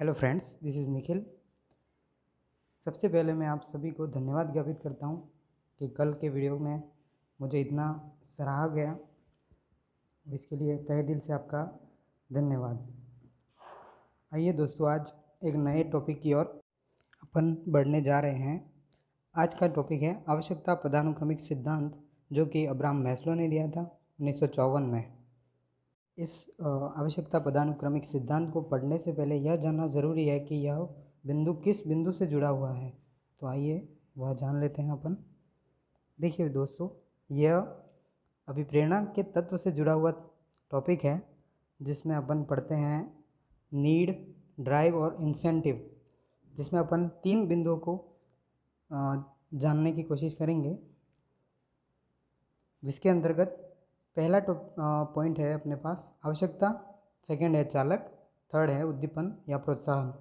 Hello friends, this is Nikhil. सबसे पहले मैं आप सभी को धन्यवाद ज्ञापित करता हूँ कि कल के वीडियो में मुझे इतना सराहा गया। इसके लिए तहे दिल से आपका धन्यवाद। आइए दोस्तों, आज एक नए टॉपिक की ओर अपन बढ़ने जा रहे हैं। आज का टॉपिक है आवश्यकता पदानुक्रमिक सिद्धांत, जो कि अब्राहम मैस्लो ने दिया था 1954 में। इस आवश्यकता पदानुक्रमिक सिद्धांत को पढ़ने से पहले यह जानना ज़रूरी है कि यह बिंदु किस बिंदु से जुड़ा हुआ है। तो आइए वह जान लेते हैं अपन। देखिए दोस्तों, यह अभिप्रेरणा के तत्व से जुड़ा हुआ टॉपिक है, जिसमें अपन पढ़ते हैं नीड, ड्राइव और इंसेंटिव, जिसमें अपन 3 बिंदुओं को जानने की कोशिश करेंगे। जिसके अंतर्गत पहला पॉइंट है अपने पास आवश्यकता, सेकंड है चालक, थर्ड है उद्दीपन या प्रोत्साहन।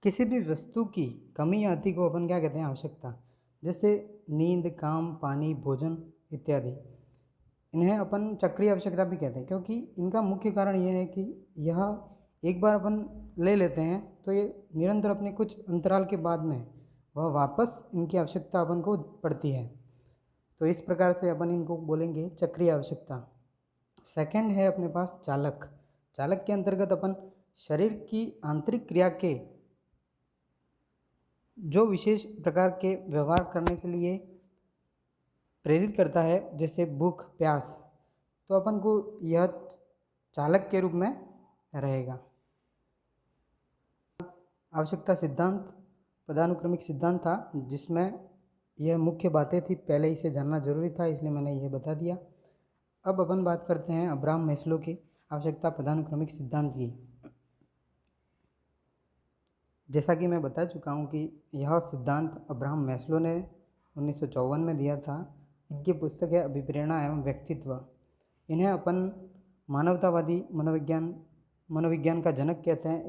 किसी भी वस्तु की कमी या अति को अपन क्या कहते हैं? आवश्यकता। जैसे नींद, काम, पानी, भोजन इत्यादि। इन्हें अपन चक्रीय आवश्यकता भी कहते हैं, क्योंकि इनका मुख्य कारण यह है कि यह एक बार अपन ले लेते हैं तो ये निरंतर अपने कुछ अंतराल के बाद में वह वापस इनकी आवश्यकता अपन को पड़ती है। तो इस प्रकार से अपन इनको बोलेंगे चक्रीय आवश्यकता। सेकंड है अपने पास चालक। चालक के अंतर्गत अपन शरीर की आंतरिक क्रिया के जो विशेष प्रकार के व्यवहार करने के लिए प्रेरित करता है, जैसे भूख, प्यास, तो अपन को यह चालक के रूप में रहेगा। आवश्यकता सिद्धांत पदानुक्रमिक सिद्धांत था, जिसमें यह मुख्य बातें थी, पहले इसे जानना जरूरी था, इसलिए मैंने यह बता दिया। अब अपन बात करते हैं अब्राहम मैस्लो के आवश्यकता पदानुक्रमिक सिद्धांत की। जैसा कि मैं बता चुका हूँ कि यह सिद्धांत अब्राहम मैस्लो ने 1954 में दिया था। इनकी पुस्तक है अभिप्रेरणा एवं व्यक्तित्व। इन्हें अपन मानवतावादी मनोविज्ञान का जनक कहते हैं।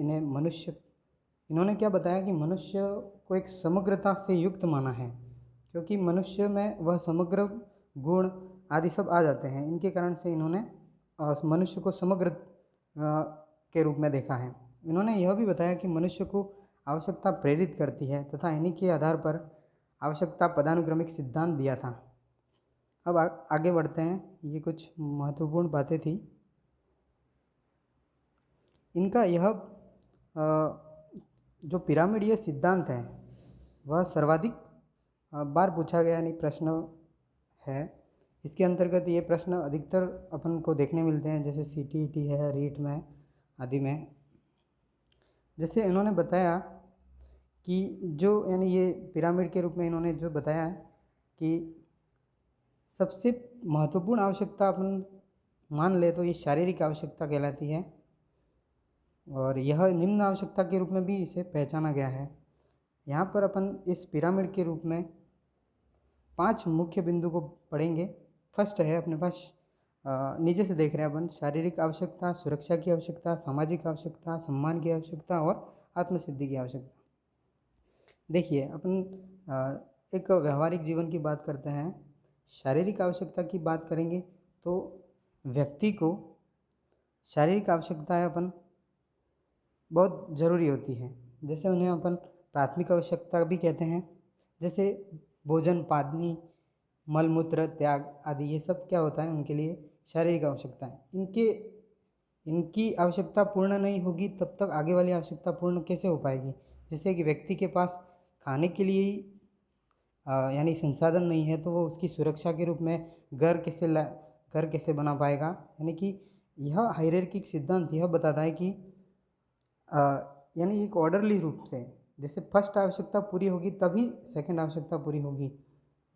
इन्होंने क्या बताया कि मनुष्य को एक समग्रता से युक्त माना है, क्योंकि मनुष्य में वह समग्र गुण आदि सब आ जाते हैं। इनके कारण से इन्होंने मनुष्य को समग्र के रूप में देखा है। इन्होंने यह भी बताया कि मनुष्य को आवश्यकता प्रेरित करती है, तथा इन्हीं के आधार पर आवश्यकता पदानुक्रमिक सिद्धांत दिया था। अब आगे बढ़ते हैं। ये कुछ महत्वपूर्ण बातें थी। इनका यह जो पिरामिडीय सिद्धांत है वह सर्वाधिक बार पूछा गया यानी प्रश्न है। इसके अंतर्गत ये प्रश्न अधिकतर अपन को देखने मिलते हैं, जैसे CTET है, रीट में आदि में। जैसे इन्होंने बताया कि जो यानी ये पिरामिड के रूप में इन्होंने जो बताया है कि सबसे महत्वपूर्ण आवश्यकता अपन मान ले तो ये शारीरिक आवश्यकता कहलाती है, और यह निम्न आवश्यकता के रूप में भी इसे पहचाना गया है। यहाँ पर अपन इस पिरामिड के रूप में 5 मुख्य बिंदु को पढ़ेंगे। फर्स्ट है अपने पास, नीचे से देख रहे हैं अपन, शारीरिक आवश्यकता, सुरक्षा की आवश्यकता, सामाजिक आवश्यकता, सम्मान की आवश्यकता और आत्मसिद्धि की आवश्यकता। देखिए अपन एक व्यवहारिक जीवन की बात करते हैं। शारीरिक आवश्यकता की बात करेंगे तो व्यक्ति को शारीरिक आवश्यकताएं अपन बहुत ज़रूरी होती है। जैसे उन्हें अपन प्राथमिक आवश्यकता भी कहते हैं, जैसे भोजन, पानी, मल मूत्र त्याग आदि। ये सब क्या होता है उनके लिए? शारीरिक आवश्यकता है। इनकी आवश्यकता पूर्ण नहीं होगी तब तक आगे वाली आवश्यकता पूर्ण कैसे हो पाएगी? जैसे कि व्यक्ति के पास खाने के लिए ही यानी संसाधन नहीं है, तो वो उसकी सुरक्षा के रूप में घर कैसे बना पाएगा? यानी कि यह हायरार्किक सिद्धांत यह बताता है कि यानी एक ऑर्डरली रूप से, जैसे फर्स्ट आवश्यकता पूरी होगी तभी सेकंड आवश्यकता पूरी होगी।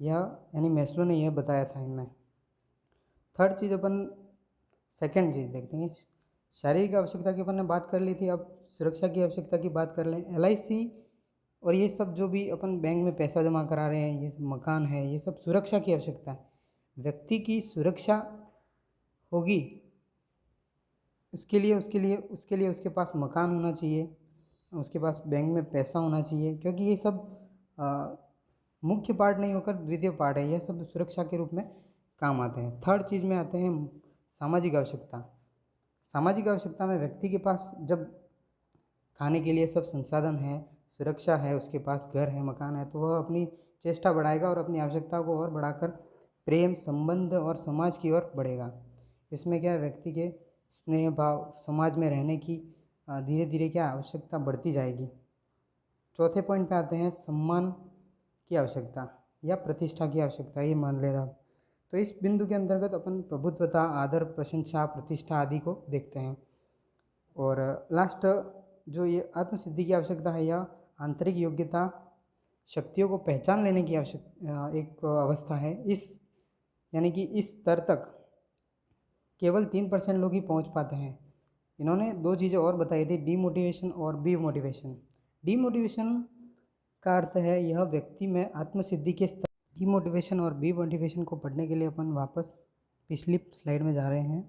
यह यानी मैस्लो ने यह बताया था इनमें। थर्ड चीज़ अपन सेकंड चीज़ देखते हैं। शारीरिक आवश्यकता की अपन ने बात कर ली थी, अब सुरक्षा की आवश्यकता की बात कर लें। LIC और ये सब जो भी अपन बैंक में पैसा जमा करा रहे हैं, ये सब मकान है, ये सब सुरक्षा की आवश्यकता है। व्यक्ति की सुरक्षा होगी उसके लिए उसके पास मकान होना चाहिए, उसके पास बैंक में पैसा होना चाहिए, क्योंकि ये सब मुख्य पार्ट नहीं होकर द्वितीय पार्ट है। यह सब सुरक्षा के रूप में काम आते हैं। थर्ड चीज़ में आते हैं सामाजिक आवश्यकता। सामाजिक आवश्यकता में व्यक्ति के पास जब खाने के लिए सब संसाधन है, सुरक्षा है, उसके पास घर है, मकान है, तो वह अपनी चेष्टा बढ़ाएगा और अपनी आवश्यकता को और बढ़ाकर प्रेम, संबंध और समाज की ओर बढ़ेगा। इसमें क्या है, व्यक्ति के स्नेह भाव, समाज में रहने की धीरे धीरे क्या आवश्यकता बढ़ती जाएगी। चौथे पॉइंट पे आते हैं, सम्मान की आवश्यकता या प्रतिष्ठा की आवश्यकता, ये मान लेना। तो इस बिंदु के अंतर्गत अपन प्रभुत्वता, आदर, प्रशंसा, प्रतिष्ठा आदि को देखते हैं। और लास्ट जो ये आत्मसिद्धि की आवश्यकता है, यह आंतरिक योग्यता, शक्तियों को पहचान लेने की एक अवस्था है। यानी कि इस स्तर तक केवल 3% लोग ही पहुंच पाते हैं। इन्होंने दो चीज़ें और बताई थी, डीमोटिवेशन और बी मोटिवेशन। डीमोटिवेशन का अर्थ है यह व्यक्ति में आत्मसिद्धि के स्तर। डीमोटिवेशन और बी मोटिवेशन को पढ़ने के लिए अपन वापस पिछली स्लाइड में जा रहे हैं।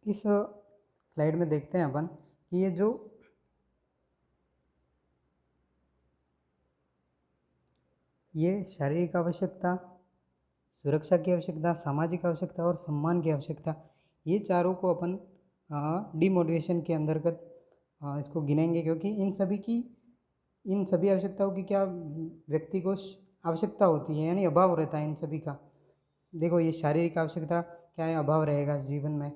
इस स्लाइड में देखते हैं अपन कि ये शारीरिक आवश्यकता, सुरक्षा की आवश्यकता, सामाजिक आवश्यकता और सम्मान की आवश्यकता, ये चारों को अपन डीमोटिवेशन के अंतर्गत इसको गिनेंगे, क्योंकि इन सभी आवश्यकताओं की क्या व्यक्ति को आवश्यकता होती है, यानी अभाव रहता है इन सभी का। देखो, ये शारीरिक आवश्यकता क्या है, अभाव रहेगा जीवन में,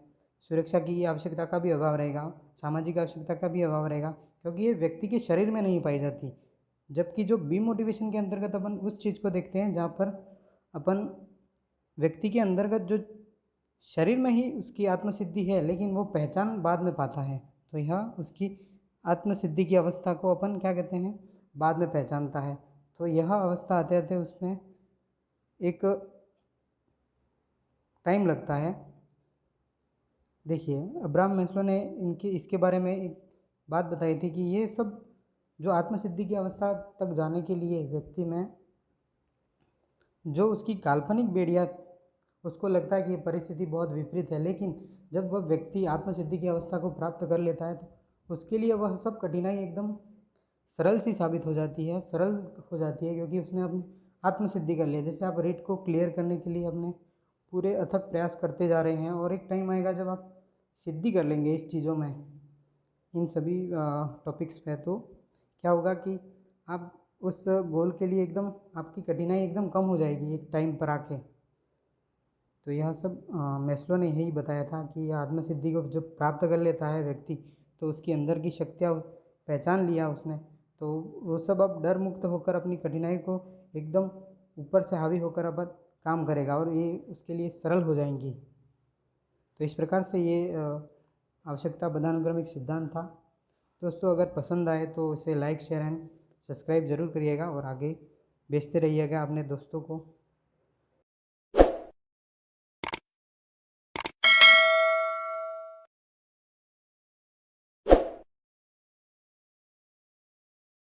सुरक्षा की आवश्यकता का भी अभाव रहेगा, सामाजिक आवश्यकता का भी अभाव रहेगा, क्योंकि ये व्यक्ति के शरीर में नहीं पाई जाती। जबकि जो बी मोटिवेशन के अंतर्गत अपन उस चीज़ को देखते हैं जहाँ पर अपन व्यक्ति के अंतर्गत जो शरीर में ही उसकी आत्मसिद्धि है, लेकिन वो पहचान बाद में पाता है। तो यह उसकी आत्मसिद्धि की अवस्था को अपन क्या कहते हैं, बाद में पहचानता है। तो यह अवस्था आते आते उसमें एक टाइम लगता है। देखिए, अब्राहम मैस्लो ने इसके बारे में एक बात बताई थी कि ये सब जो आत्मसिद्धि की अवस्था तक जाने के लिए व्यक्ति में जो उसकी काल्पनिक बेड़िया, उसको लगता है कि ये परिस्थिति बहुत विपरीत है, लेकिन जब वह व्यक्ति आत्मसिद्धि की अवस्था को प्राप्त कर लेता है तो उसके लिए वह सब कठिनाई एकदम सरल सी साबित हो जाती है, सरल हो जाती है, क्योंकि उसने अपनी आत्मसिद्धि कर लिया। जैसे आप रीट को क्लियर करने के लिए अपने पूरे अथक प्रयास करते जा रहे हैं, और एक टाइम आएगा जब आप सिद्धि कर लेंगे इस चीज़ों में, इन सभी टॉपिक्स पे, तो क्या होगा कि आप उस गोल के लिए एकदम आपकी कठिनाई एकदम कम हो जाएगी एक टाइम पर आके। तो यह सब मैस्लो ने यही बताया था कि आत्मसिद्धि को जब प्राप्त कर लेता है व्यक्ति, तो उसकी अंदर की शक्तियाँ पहचान लिया उसने, तो वो सब अब डर मुक्त होकर अपनी कठिनाई को एकदम ऊपर से हावी होकर अब काम करेगा, और ये उसके लिए सरल हो जाएंगी। तो इस प्रकार से ये आवश्यकता पदानुक्रमिक सिद्धांत था। दोस्तों, अगर पसंद आए तो इसे लाइक, शेयर एंड सब्सक्राइब ज़रूर करिएगा, और आगे भेजते रहिएगा अपने दोस्तों को।